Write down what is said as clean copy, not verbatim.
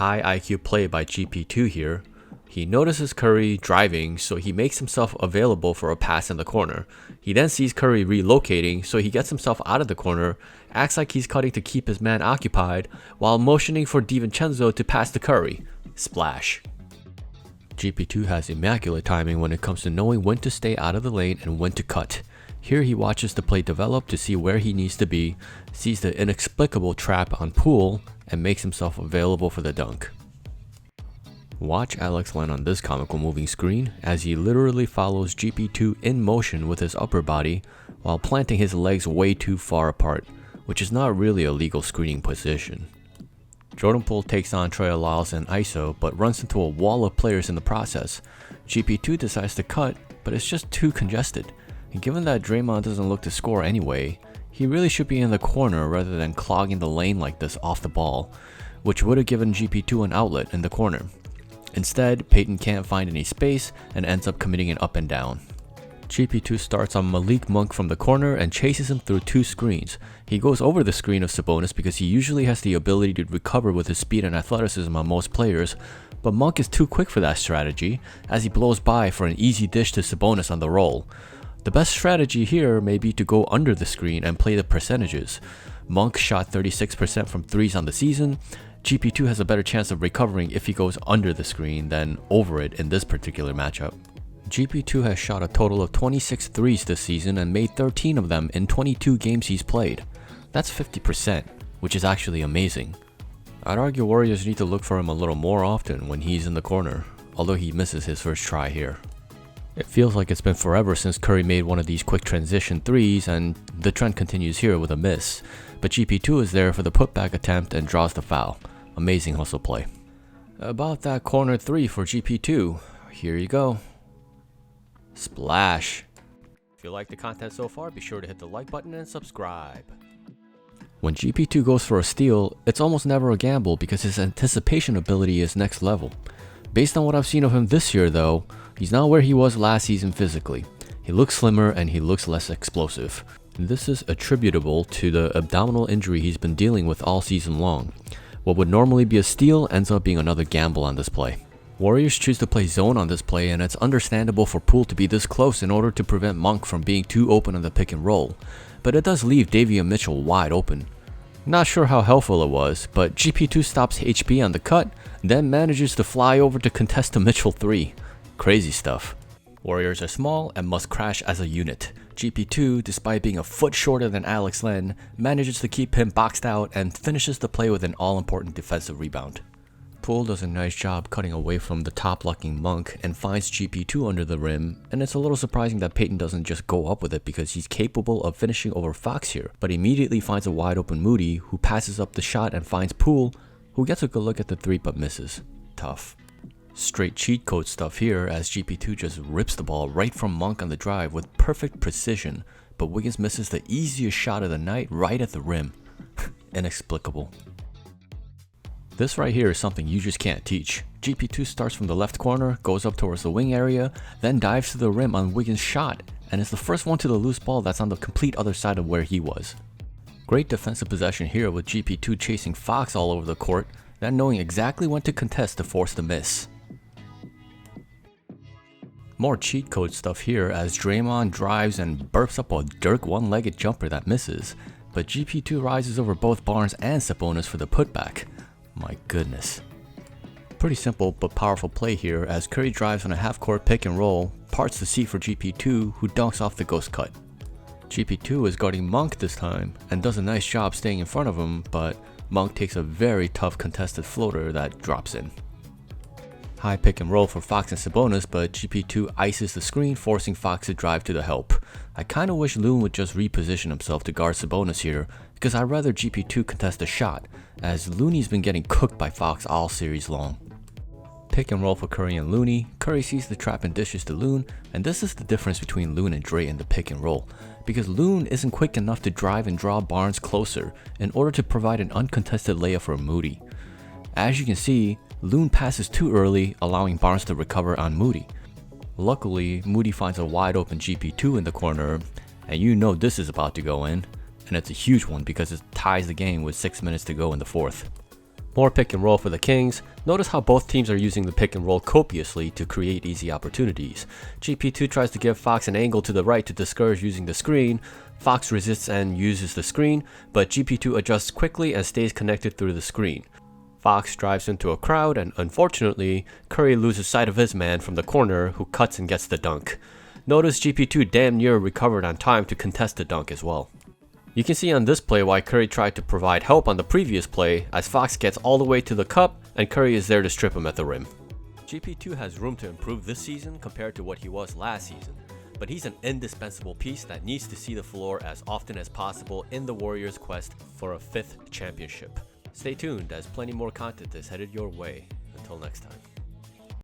high IQ play by GP2 here. He notices Curry driving, so he makes himself available for a pass in the corner. He then sees Curry relocating, so he gets himself out of the corner, acts like he's cutting to keep his man occupied, while motioning for DiVincenzo to pass to Curry. Splash. GP2 has immaculate timing when it comes to knowing when to stay out of the lane and when to cut. Here he watches the play develop to see where he needs to be, sees the inexplicable trap on Poole, and makes himself available for the dunk. Watch Alex Len on this comical moving screen as he literally follows GP2 in motion with his upper body while planting his legs way too far apart, which is not really a legal screening position. Jordan Poole takes on Trey Lyles in ISO but runs into a wall of players in the process. GP2 decides to cut, but it's just too congested. And given that Draymond doesn't look to score anyway, he really should be in the corner rather than clogging the lane like this off the ball, which would have given GP2 an outlet in the corner. Instead, Payton can't find any space and ends up committing an up and down. GP2 starts on Malik Monk from the corner and chases him through two screens. He goes over the screen of Sabonis because he usually has the ability to recover with his speed and athleticism on most players, but Monk is too quick for that strategy as he blows by for an easy dish to Sabonis on the roll. The best strategy here may be to go under the screen and play the percentages. Monk shot 36% from threes on the season. GP2 has a better chance of recovering if he goes under the screen than over it in this particular matchup. GP2 has shot a total of 26 threes this season and made 13 of them in 22 games he's played. That's 50%, which is actually amazing. I'd argue Warriors need to look for him a little more often when he's in the corner, although he misses his first try here. It feels like it's been forever since Curry made one of these quick transition threes, and the trend continues here with a miss. But GP2 is there for the putback attempt and draws the foul. Amazing hustle play. About that corner three for GP2. Here you go. Splash. If you like the content so far, be sure to hit the like button and subscribe. When GP2 goes for a steal, it's almost never a gamble because his anticipation ability is next level. Based on what I've seen of him this year though, he's not where he was last season physically. He looks slimmer and he looks less explosive. This is attributable to the abdominal injury he's been dealing with all season long. What would normally be a steal ends up being another gamble on this play. Warriors choose to play zone on this play, and it's understandable for Poole to be this close in order to prevent Monk from being too open on the pick and roll, but it does leave Davion Mitchell wide open. Not sure how helpful it was, but GP2 stops HP on the cut, then manages to fly over to contest a Mitchell 3. Crazy stuff. Warriors are small and must crash as a unit. GP2, despite being a foot shorter than Alex Len, manages to keep him boxed out and finishes the play with an all-important defensive rebound. Poole does a nice job cutting away from the top-locking Monk and finds GP2 under the rim, and it's a little surprising that Payton doesn't just go up with it because he's capable of finishing over Fox here, but immediately finds a wide-open Moody who passes up the shot and finds Poole, who gets a good look at the three but misses. Tough. Straight cheat code stuff here as GP2 just rips the ball right from Monk on the drive with perfect precision, but Wiggins misses the easiest shot of the night right at the rim. Inexplicable. This right here is something you just can't teach. GP2 starts from the left corner, goes up towards the wing area, then dives to the rim on Wiggins' shot, and is the first one to the loose ball that's on the complete other side of where he was. Great defensive possession here with GP2 chasing Fox all over the court, then knowing exactly when to contest to force the miss. More cheat code stuff here as Draymond drives and burps up a Dirk one-legged jumper that misses, but GP2 rises over both Barnes and Sabonis for the putback. My goodness. Pretty simple but powerful play here as Curry drives on a half-court pick and roll, parts the seat for GP2 who dunks off the ghost cut. GP2 is guarding Monk this time and does a nice job staying in front of him, but Monk takes a very tough contested floater that drops in. High pick and roll for Fox and Sabonis, but GP2 ices the screen, forcing Fox to drive to the help. I kinda wish Loon would just reposition himself to guard Sabonis here, because I'd rather GP2 contest a shot, as Looney's been getting cooked by Fox all series long. Pick and roll for Curry and Looney. Curry sees the trap and dishes to Loon, and this is the difference between Loon and Dre in the pick and roll, because Loon isn't quick enough to drive and draw Barnes closer in order to provide an uncontested layup for Moody. As you can see, Loon passes too early, allowing Barnes to recover on Moody. Luckily, Moody finds a wide open GP2 in the corner, and you know this is about to go in, and it's a huge one because it ties the game with 6 minutes to go in the fourth. More pick and roll for the Kings. Notice how both teams are using the pick and roll copiously to create easy opportunities. GP2 tries to give Fox an angle to the right to discourage using the screen. Fox resists and uses the screen, but GP2 adjusts quickly and stays connected through the screen. Fox drives into a crowd, and unfortunately, Curry loses sight of his man from the corner, who cuts and gets the dunk. Notice GP2 damn near recovered on time to contest the dunk as well. You can see on this play why Curry tried to provide help on the previous play, as Fox gets all the way to the cup and Curry is there to strip him at the rim. GP2 has room to improve this season compared to what he was last season, but he's an indispensable piece that needs to see the floor as often as possible in the Warriors' quest for a 5th championship. Stay tuned as plenty more content is headed your way. Until next time.